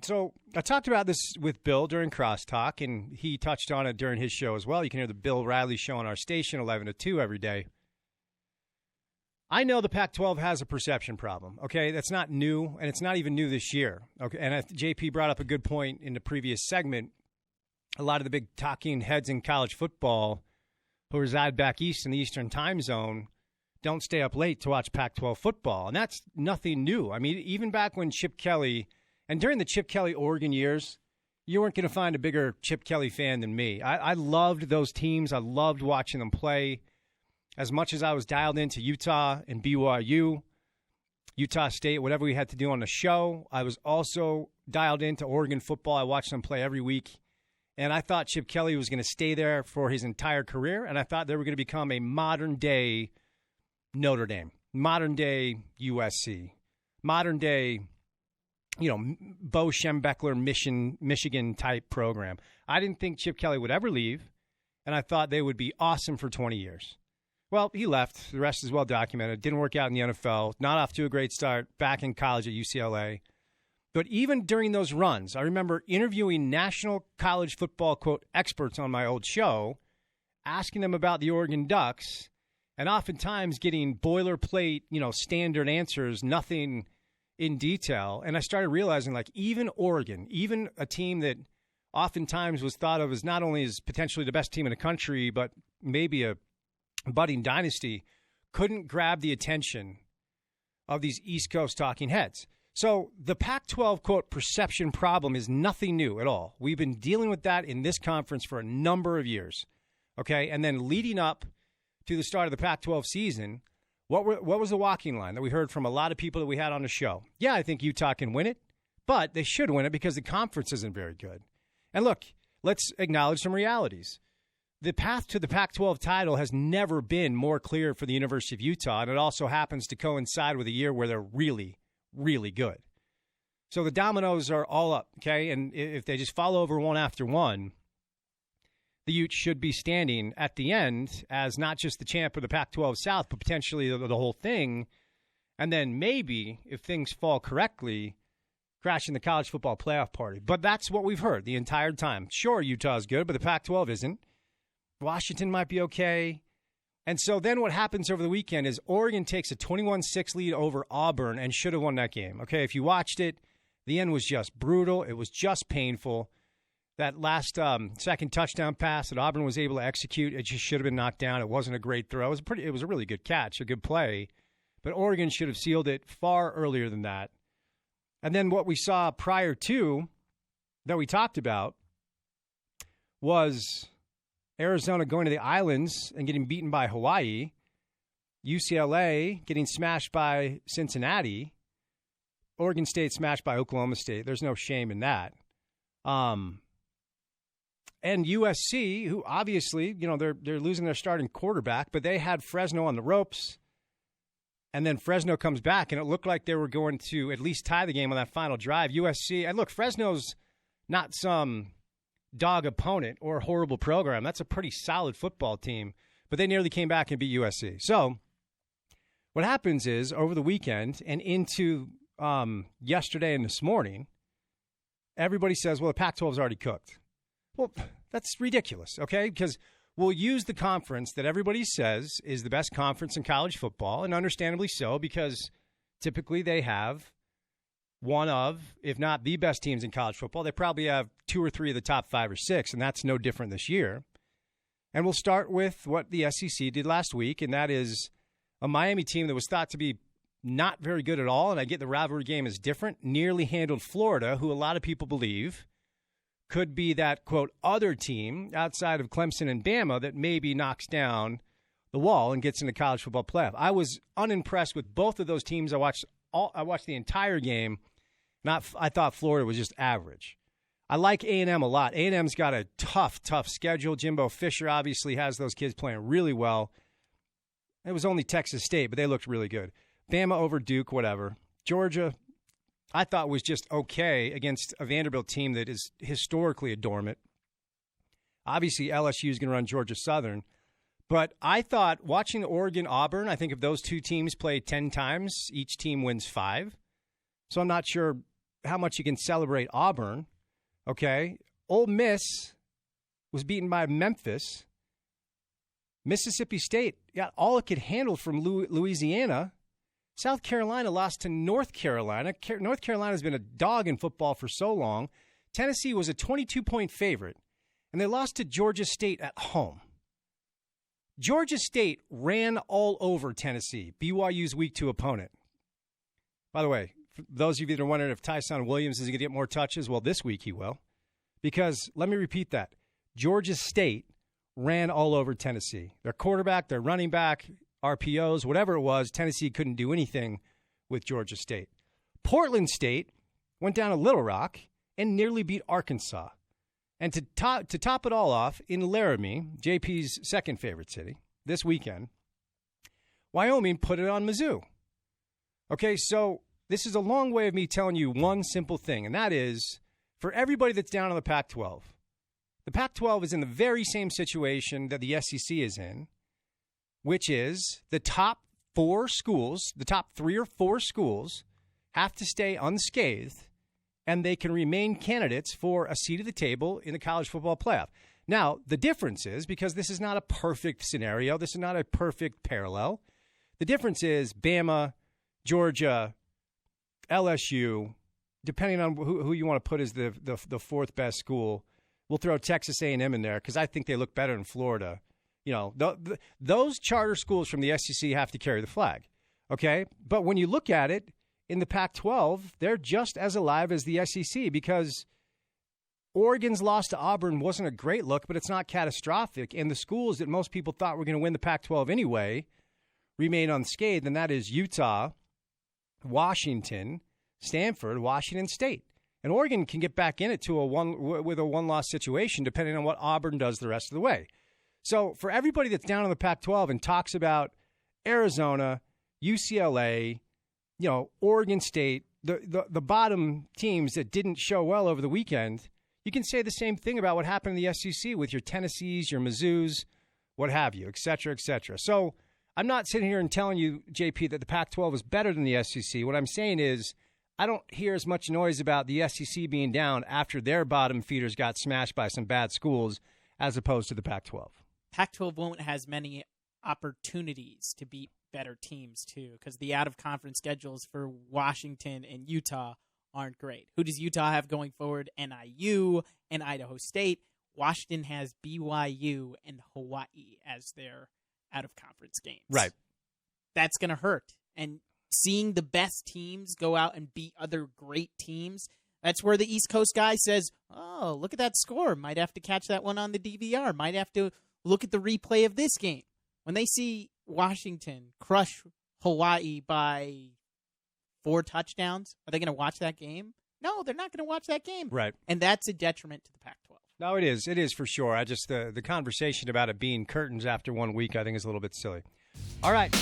So I talked about this with Bill during Crosstalk, and he touched on it during his show as well. You can hear the Bill Riley show on our station, 11 to 2 every day. I know the Pac-12 has a perception problem, okay? That's not new, and it's not even new this year. Okay, and JP brought up a good point in the previous segment. A lot of the big talking heads in college football who reside back east in the Eastern time zone don't stay up late to watch Pac-12 football, and that's nothing new. I mean, even back when Chip Kelly, and during the Chip Kelly Oregon years, you weren't going to find a bigger Chip Kelly fan than me. I loved those teams. I loved watching them play. As much as I was dialed into Utah and BYU, Utah State, whatever we had to do on the show, I was also dialed into Oregon football. I watched them play every week. And I thought Chip Kelly was going to stay there for his entire career, and I thought they were going to become a modern-day Notre Dame, modern-day USC, modern-day, Bo Schembechler, Michigan-type program. I didn't think Chip Kelly would ever leave, and I thought they would be awesome for 20 years. Well, he left. The rest is well documented. Didn't work out in the NFL. Not off to a great start. Back in college at UCLA. But even during those runs, I remember interviewing national college football, quote, experts on my old show, asking them about the Oregon Ducks, and oftentimes getting boilerplate, standard answers, nothing in detail. And I started realizing, even Oregon, even a team that oftentimes was thought of as not only as potentially the best team in the country, but maybe a budding dynasty, couldn't grab the attention of these East Coast talking heads. So the Pac-12, quote, perception problem is nothing new at all. We've been dealing with that in this conference for a number of years, okay? And then leading up to the start of the Pac-12 season, what was the walking line that we heard from a lot of people that we had on the show? Yeah, I think Utah can win it, but they should win it because the conference isn't very good. And look, let's acknowledge some realities. The path to the Pac-12 title has never been more clear for the University of Utah, and it also happens to coincide with a year where they're really, really good. So the dominoes are all up, okay? And if they just fall over one after one, the Utes should be standing at the end as not just the champ of the Pac-12 South, but potentially the whole thing. And then maybe, if things fall correctly, crashing the college football playoff party. But that's what we've heard the entire time. Sure, Utah's good, but the Pac-12 isn't. Washington might be okay. And so then what happens over the weekend is Oregon takes a 21-6 lead over Auburn and should have won that game. Okay, if you watched it, the end was just brutal. It was just painful. That last second touchdown pass that Auburn was able to execute, it just should have been knocked down. It wasn't a great throw. It was a really good catch, a good play. But Oregon should have sealed it far earlier than that. And then what we saw prior to that we talked about was Arizona going to the islands and getting beaten by Hawaii, UCLA getting smashed by Cincinnati, Oregon State smashed by Oklahoma State. There's no shame in that. And USC, who obviously, they're losing their starting quarterback, but they had Fresno on the ropes. And then Fresno comes back, and it looked like they were going to at least tie the game on that final drive. USC, and look, Fresno's not some dog opponent or horrible program. That's a pretty solid football team, but they nearly came back and beat USC. So what happens is over the weekend and into yesterday and this morning, everybody says, well, the Pac-12 is already cooked. Well, that's ridiculous, okay? Because we'll use the conference that everybody says is the best conference in college football, and understandably so, because typically they have one of, if not the best teams in college football. They probably have 2 or 3 of the top 5 or 6, and that's no different this year. And we'll start with what the SEC did last week, and that is a Miami team that was thought to be not very good at all, and I get the rivalry game is different, nearly handled Florida, who a lot of people believe could be that, quote, other team outside of Clemson and Bama that maybe knocks down the wall and gets into college football playoff. I was unimpressed with both of those teams. I watched the entire game. I thought Florida was just average. I like A&M a lot. A&M's got a tough schedule. Jimbo Fisher obviously has those kids playing really well. It was only Texas State, but they looked really good. Bama over Duke, whatever. Georgia, I thought was just okay against a Vanderbilt team that is historically a dormant. Obviously, LSU is going to run Georgia Southern. But I thought watching Oregon-Auburn, I think if those two teams play 10 times, each team wins 5. So I'm not sure how much you can celebrate Auburn, okay? Ole Miss was beaten by Memphis. Mississippi State got all it could handle from Louisiana. South Carolina lost to North Carolina. North Carolina's been a dog in football for so long. Tennessee was a 22-point favorite, and they lost to Georgia State at home. Georgia State ran all over Tennessee, BYU's week 2 opponent. By the way, for those of you that are wondering if Tyson Williams is going to get more touches, well, this week he will. Because, let me repeat that, Georgia State ran all over Tennessee. Their quarterback, their running back, RPOs, whatever it was, Tennessee couldn't do anything with Georgia State. Portland State went down to Little Rock and nearly beat Arkansas. And to top it all off, in Laramie, JP's second favorite city, this weekend, Wyoming put it on Mizzou. Okay, so this is a long way of me telling you one simple thing, and that is, for everybody that's down on the Pac-12, the Pac-12 is in the very same situation that the SEC is in, which is the top 4 schools, the top 3 or 4 schools, have to stay unscathed, and they can remain candidates for a seat at the table in the college football playoff. Now, the difference is, because this is not a perfect scenario, this is not a perfect parallel, the difference is Bama, Georgia, LSU, depending on who you want to put as the fourth best school. We'll throw Texas A&M in there because I think they look better in Florida. You know, those charter schools from the SEC have to carry the flag, okay? But when you look at it, in the Pac-12, they're just as alive as the SEC because Oregon's loss to Auburn wasn't a great look, but it's not catastrophic. And the schools that most people thought were going to win the Pac-12 anyway remain unscathed, and that is Utah, Washington, Stanford, Washington State. And Oregon can get back in it with a one-loss situation depending on what Auburn does the rest of the way. So for everybody that's down on the Pac-12 and talks about Arizona, UCLA, you know, Oregon State, the bottom teams that didn't show well over the weekend, you can say the same thing about what happened in the SEC with your Tennessees, your Mizzous, what have you, et cetera, et cetera. So I'm not sitting here and telling you, JP, that the Pac-12 is better than the SEC. What I'm saying is I don't hear as much noise about the SEC being down after their bottom feeders got smashed by some bad schools as opposed to the Pac-12. Pac-12 won't have as many opportunities to beat better teams, too, because the out-of-conference schedules for Washington and Utah aren't great. Who does Utah have going forward? NIU and Idaho State. Washington has BYU and Hawaii as their out-of-conference games. Right. That's going to hurt. And seeing the best teams go out and beat other great teams, that's where the East Coast guy says, oh, look at that score. Might have to catch that one on the DVR. Might have to look at the replay of this game. When they see Washington crush Hawaii by 4 touchdowns, are they going to watch that game? No, they're not going to watch that game. Right. And that's a detriment to the Pac-12. No, it is. It is for sure. I just the conversation about it being curtains after 1 week, I think, is a little bit silly. All right.